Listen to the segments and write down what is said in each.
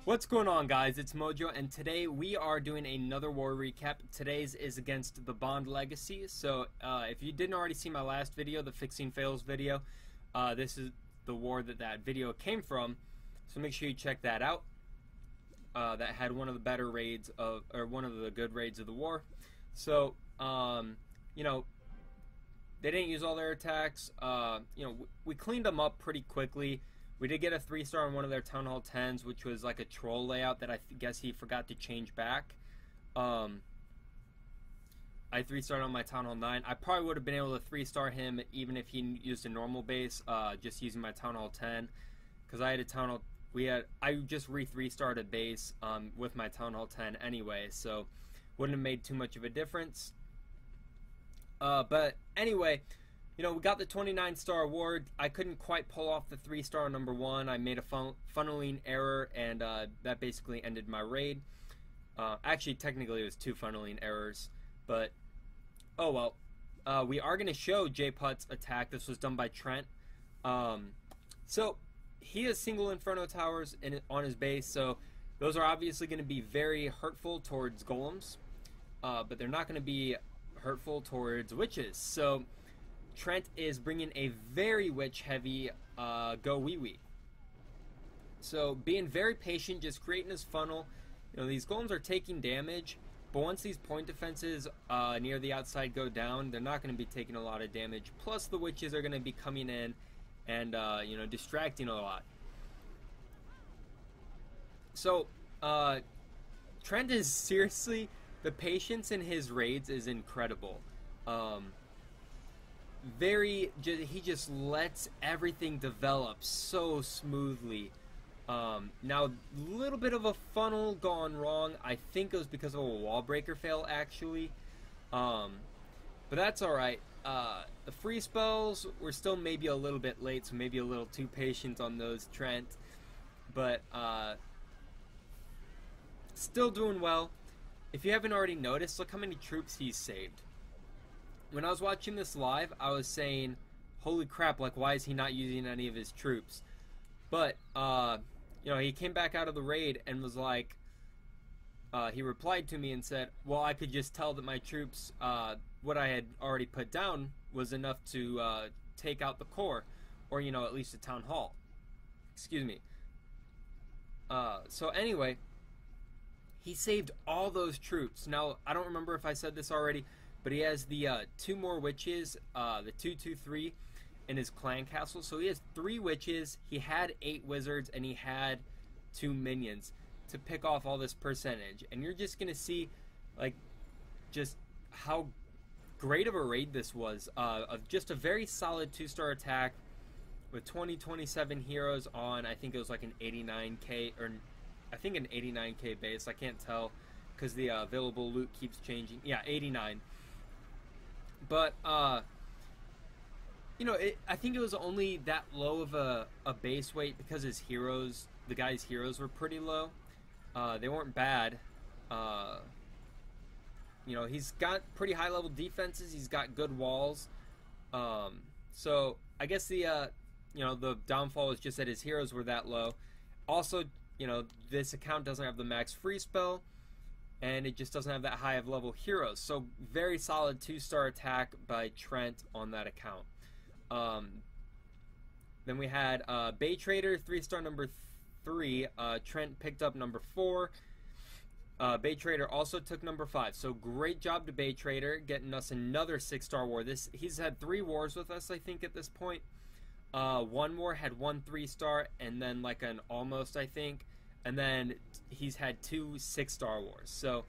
What's going on, guys? It's MOJoe, and today we are doing another war recap. Today's is against the Bond Legacy. So if you didn't already see my last video, the Fixing Fails video, this is the war that video came from. So make sure you check that out. That had one of the better raids of, or one of the good raids of the war. So you know, they didn't use all their attacks. You know, we cleaned them up pretty quickly. We did get a 3-star on one of their Town Hall 10s, which was like a troll layout that I guess he forgot to change back. I 3-starred on my Town Hall 9. I probably would have been able to 3-star him even if he used a normal base, just using my Town Hall 10. Because I had a Town Hall... I just re-3-starred a base with my Town Hall 10 anyway, so wouldn't have made too much of a difference. But anyway... You know, we got the 29-star award. I couldn't quite pull off the 3-star number 1. I made a funneling error, and that basically ended my raid. Actually, technically, it was 2 funneling errors, but oh well. We are going to show J-Put's attack. This was done by Trent. So, he has single Inferno Towers on his base, so those are obviously going to be very hurtful towards golems, but they're not going to be hurtful towards witches. So, Trent is bringing a very witch-heavy GoVaLo. So being very patient, just creating his funnel. You know, these golems are taking damage, but once these point defenses near the outside go down, they're not going to be taking a lot of damage. Plus the witches are going to be coming in and you know, distracting a lot. So Trent is seriously, the patience in his raids is incredible. He just lets everything develop so smoothly. Now, a little bit of a funnel gone wrong. I think it was because of a wall breaker fail, actually. But that's alright. The free spells were still maybe a little bit late, so maybe a little too patient on those, Trent. But still doing well. If you haven't already noticed, look how many troops he's saved. When I was watching this live, I was saying, holy crap, like, why is he not using any of his troops? But, you know, he came back out of the raid and was like, he replied to me and said, well, I could just tell that my troops, what I had already put down was enough to take out the core, or, you know, at least the town hall. Excuse me. So anyway, he saved all those troops. Now, I don't remember if I said this already, but he has the 2 more witches, the 2/2/3 in his clan castle. So he has 3 witches, he had 8 wizards, and he had 2 minions to pick off all this percentage. And you're just going to see, like, just how great of a raid this was. Of just a very solid 2-star attack with 27 heroes on, I think it was like an 89k, or I think an 89k base. I can't tell because the available loot keeps changing. Yeah, 89. But, you know, I think it was only that low of a base weight because his heroes, the guy's heroes were pretty low. They weren't bad. You know, he's got pretty high level defenses. He's got good walls. So, I guess the, you know, the downfall is just that his heroes were that low. Also, you know, this account doesn't have the max free spell. And it just doesn't have that high of level heroes. So very solid 2-star attack by Trent on that account. Then we had Bay Trader, 3-star number 3. Trent picked up number 4. Bay Trader also took number 5. So great job to Bay Trader, getting us another 6-star war. He's had 3 wars with us, I think, at this point. One war had 1 3-star, and then like an almost, I think. And then he's had 2 6-star wars. So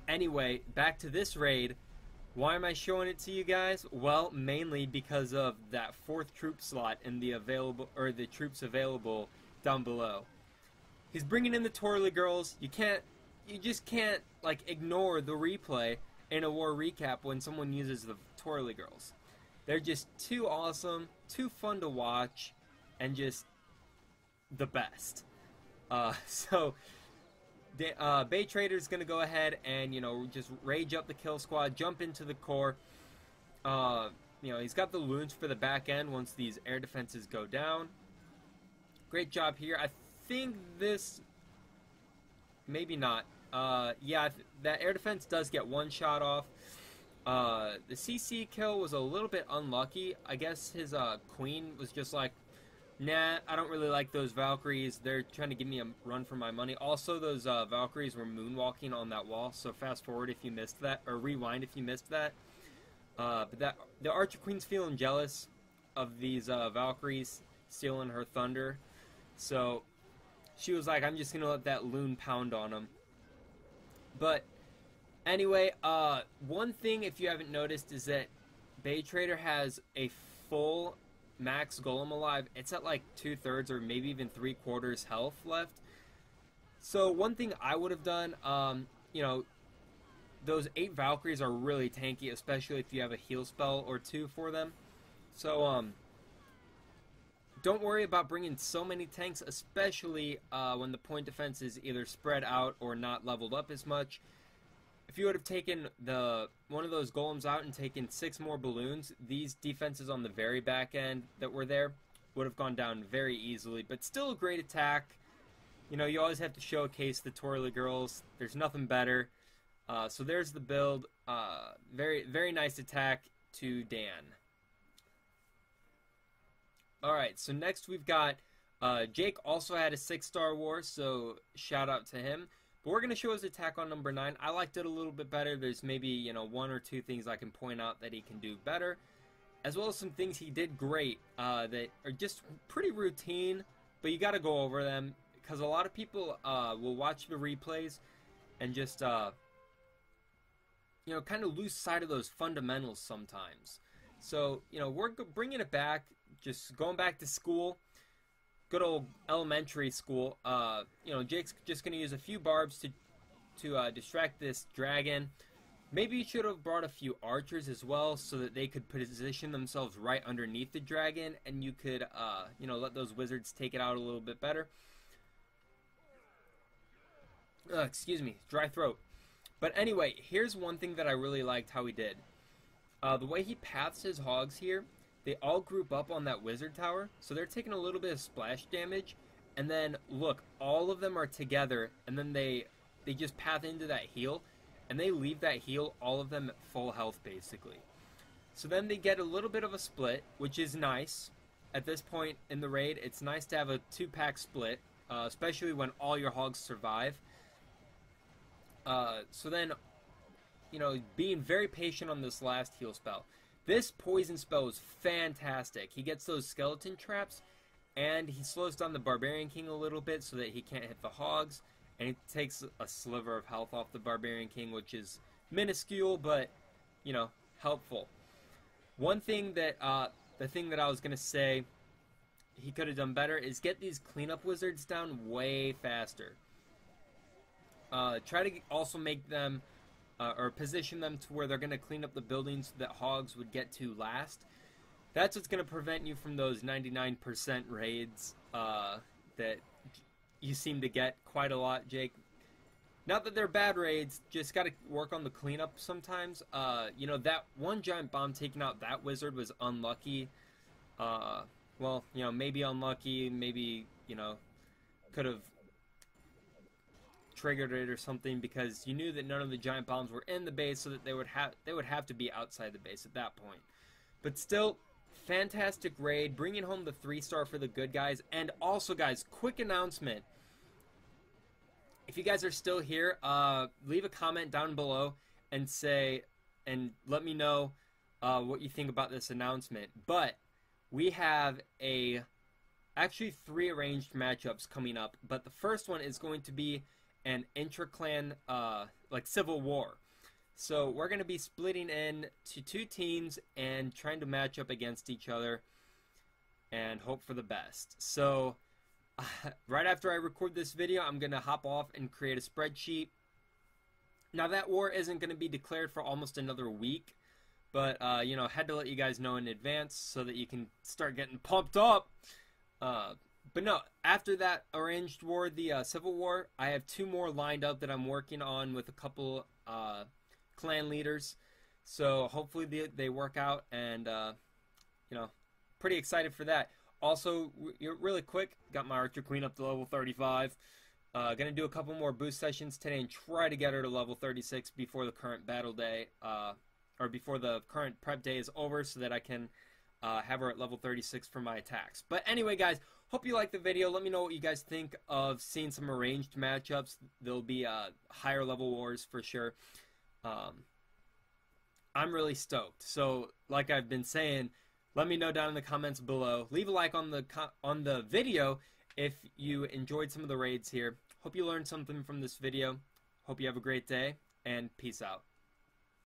anyway, back to this raid. Why am I showing it to you guys? Well, mainly because of that 4th troop slot in the available, or the troops available down below. He's bringing in the Twirly Girls. You just can't like ignore the replay in a war recap when someone uses the Twirly Girls. They're just too awesome, too fun to watch, and just the best. So Bay Trader's gonna go ahead and, you know, just rage up the kill squad, jump into the core. You know, he's got the loons for the back end once these air defenses go down. Great job here. I think this, maybe not. Yeah, that air defense does get one shot off. The CC kill was a little bit unlucky. I guess his queen was just like, nah, I don't really like those Valkyries. They're trying to give me a run for my money. Also, those Valkyries were moonwalking on that wall, so fast forward if you missed that, or rewind if you missed that. But the Archer Queen's feeling jealous of these Valkyries stealing her thunder. So she was like, I'm just going to let that loon pound on him. But anyway, one thing, if you haven't noticed, is that Bay Trader has a full max golem alive. It's at like 2/3 or maybe even 3/4 health left. So one thing I would have done, you know, those 8 Valkyries are really tanky, especially if you have a heal spell or 2 for them. So, don't worry about bringing so many tanks, especially when the point defense is either spread out or not leveled up as much. If you would have taken one of those golems out and taken 6 more balloons, these defenses on the very back end that were there would have gone down very easily. But still a great attack. You know, you always have to showcase the twirly girls. There's nothing better. So there's the build. Very, very nice attack to Dan. Alright, so next we've got Jake also had a 6-star war, so shout out to him. But we're going to show his attack on number 9. I liked it a little bit better. There's maybe, you know, 1 or 2 things I can point out that he can do better, as well as some things he did great that are just pretty routine, but you got to go over them, because a lot of people will watch the replays and just you know, kind of lose sight of those fundamentals sometimes. So, you know, we're bringing it back, just going back to school, good old elementary school. You know, Jake's just going to use a few barbs to distract this dragon. Maybe you should have brought a few archers as well, so that they could position themselves right underneath the dragon, and you could, you know, let those wizards take it out a little bit better. Excuse me, dry throat. But anyway, here's one thing that I really liked how he did. The way he paths his hogs here, they all group up on that wizard tower, so they're taking a little bit of splash damage, and then look, all of them are together, and then they just path into that heal, and they leave that heal, all of them at full health basically. So then they get a little bit of a split, which is nice. At this point in the raid, it's nice to have a 2-pack split, especially when all your hogs survive. So then, you know, being very patient on this last heal spell. This poison spell is fantastic. He gets those skeleton traps, and he slows down the Barbarian King a little bit so that he can't hit the hogs, and he takes a sliver of health off the Barbarian King, which is minuscule, but, you know, helpful. One thing that, the thing that I was going to say he could have done better is get these cleanup wizards down way faster. Try to also make them, or position them to where they're going to clean up the buildings that hogs would get to last. That's what's going to prevent you from those 99% raids that you seem to get quite a lot, Jake. Not that they're bad raids, just got to work on the cleanup sometimes. You know, that one giant bomb taking out that wizard was unlucky. Well, you know, maybe unlucky, maybe, you know, could have triggered it or something, because you knew that none of the giant bombs were in the base, so that they would have to be outside the base at that point. But still, fantastic raid, bringing home the 3-star for the good guys. And also, guys, quick announcement: if you guys are still here, leave a comment down below and let me know what you think about this announcement. But we have actually 3 arranged matchups coming up, but the first one is going to be an intra-clan, like civil war. So we're going to be splitting into 2 teams and trying to match up against each other and hope for the best. So right after I record this video, I'm going to hop off and create a spreadsheet. Now that war isn't going to be declared for almost another week, but you know, had to let you guys know in advance so that you can start getting pumped up. But no, after that Arranged War, the Civil War, I have 2 more lined up that I'm working on with a couple clan leaders. So hopefully they work out, and you know, pretty excited for that. Also, really quick, got my Archer Queen up to level 35. Gonna do a couple more boost sessions today and try to get her to level 36 before the current battle day, or before the current prep day is over, so that I can have her at level 36 for my attacks. But anyway, guys, hope you liked the video. Let me know what you guys think of seeing some arranged matchups. There'll be higher level wars for sure. I'm really stoked. So, like I've been saying, let me know down in the comments below. Leave a like on the video if you enjoyed some of the raids here. Hope you learned something from this video. Hope you have a great day, and peace out.